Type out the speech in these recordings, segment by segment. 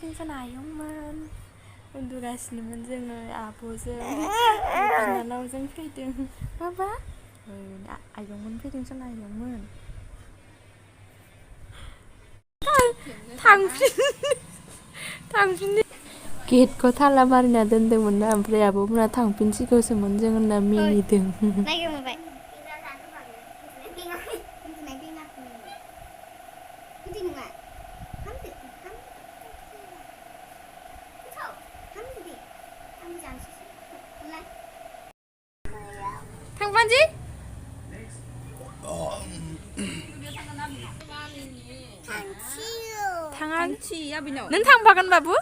फैदोंमोन उन्दुगासिनोमोन जोङो आब'जों बिनानावजों फैदों बाबा आयंमोन फैदोंसोना आयंमोन थांफिन गेटखौ थाला मारिना दोनदोंमोन ना ओमफ्राय आब'मोना थांफिनसिगौसोमोन जों होनना मिनिदों थांफानोसै थाङा नों थांफागोन बाबु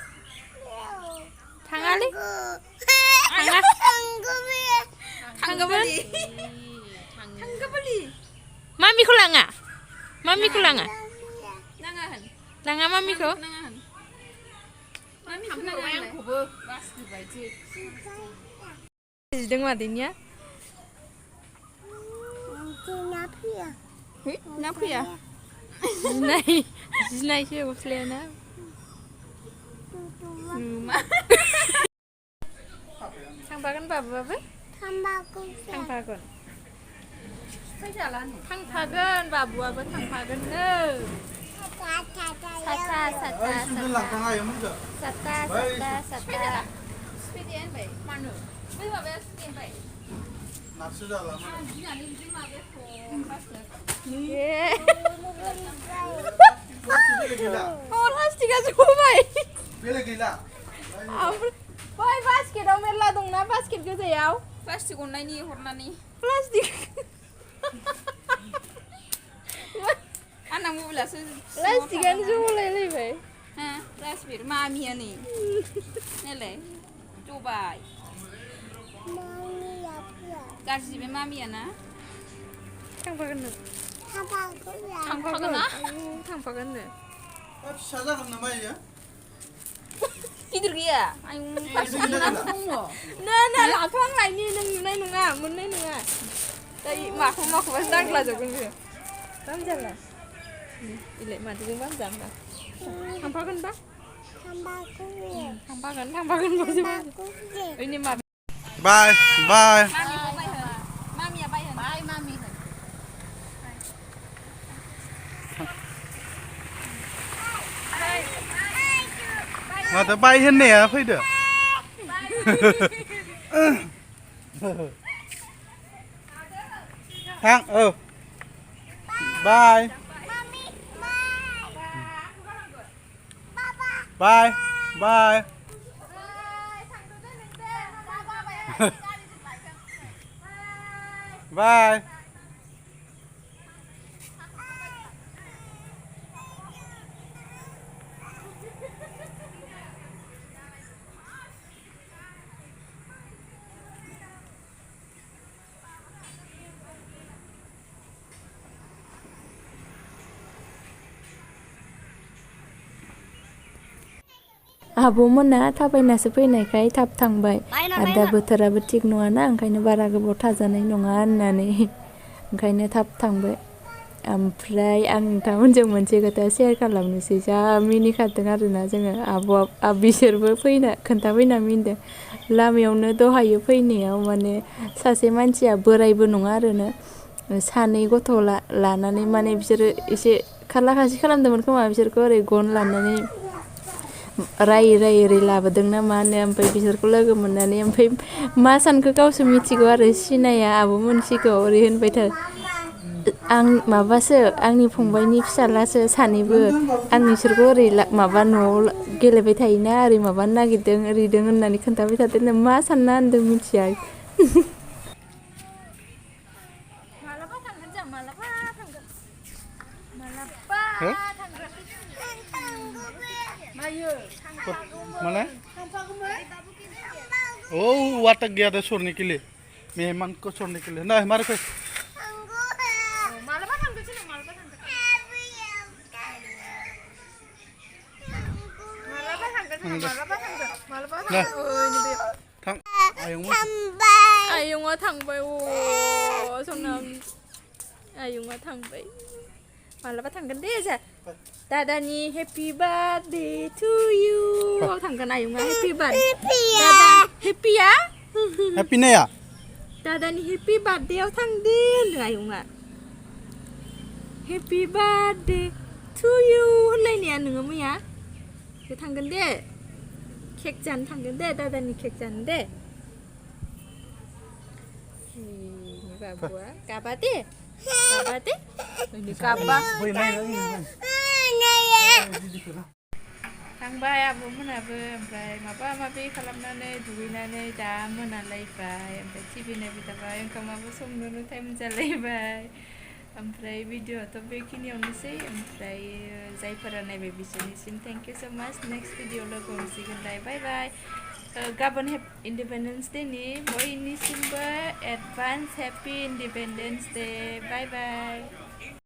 थाङालै थाङा थांगौमोन मामिखौ लाङा लाङा मामिखौ जिदों मादैनिया ना फैया जिनायसो गस्लायाना थांफागोन बाबुआबो थांफागोन बाबुआबो थांफागोननो प्लास्टिकआ जबाय बै बास्केटआव मेरला दंना बास्केट गोजायाव प्लास्टिक हरनानै प्लास्टिक आंना मबाइलासो प्लास्टिकआनो जलायलायबाय प्लास्टिक मामिया नै नायलाय जबाय गाज्रि बे मामिया ना थांफागोन नो थांफागोननो फिसा जागोन नामा इयो गिदिर गैया ना लाथ'आं लायनि नों नुनाय नङा मोननाय नङा माखौबा दांग्लाजोबगोन बे बाम जाला इलाय मादैजों बाम जाम्बा थांफागोनबा थांफागोन ओइनि मा बाय मामिया बाय मामि माथो बाय होननाया फैदो थां बाय बाय आब'मोना थाबायनासो फैनायखाय थाब थांबाय आरो दा बोथोराबो थिग नङाना ओंखायनो बारा गोबाव थाजानाय नङा होननानै ओंखायनो थाब थांबाय ओमफ्राय आं नोंथांमोनजों मोनसे खोथा शेयार खालामनोसै जा मिनिखादों आरोना जोङो बिसोरबो खोन्थाफैना मिनिदों लामायावनो दहायो फैनायाव माने सासे मानसिया बोरायबो नङा आरोना सानै गथ' लानानै माने बिसोरो एसे खारला खासि खालामदोंमोन खोमा बिसोरखौ ओरै गन लानानै रायै ओरै लाबोदों ना मा होनो ओमफ्राय बिसोरखौ लोगो मोननानै ओमफ्राय मा सानखो गावसो मिथिगौ आरो सिनाया आब' मोनसिखौ ओरै होनबाय थार आंनि फंबायनि फिसालासो सानैबो आं बिसोरखौ ओरै माबा न'आव गेलेबाय थायोना ओरै माबानो नागिरदों ओरैदों होननानै खोन्थाबाय थादों मा सानना होनदों मिथिया mana oh watak gaya ada sorny ke लिए मेहमान को छोड़ने के लिए ना हमारे पे आयंआ थांबाय मालाबा थांगोन दे जा दादानि हेपि बार्थडे टु इउ थांगोन आयुङा हेपि बार्थडे दादा हेपिया हेपि नाया दादानि हेपि बार्थडेआव थांदो होनदों आयुङा हेपि बार्थडे टु इउ होनलायनाया नोङो मैया बे थांगोन दे केक जानो थांगोन दे दादानि केक जानो दे ini babuआ गाबा दे ini गाबा थांबाय आब'मोनाबो ओमफ्राय माबा माबि खालामनानै दुगैनानै दा मोनालायबाय ओमफ्राय टिभि नायबाय थाबाय ओंखामाबो संनोनो टाइम जालायबाय ओमफ्राय भिडिअ'आथ' बेखिनियावनोसै ओमफ्राय जायफोरा नायबाय बिसोरनिसिम थेंक इउ स' माच नेक्स्ट भिडिअ लोगो हमसिगोनलाय बाय बाय गाबोन इन्डिपेन्डेन्स डेनि बयनिसिमबो advance happy independence day bye बाय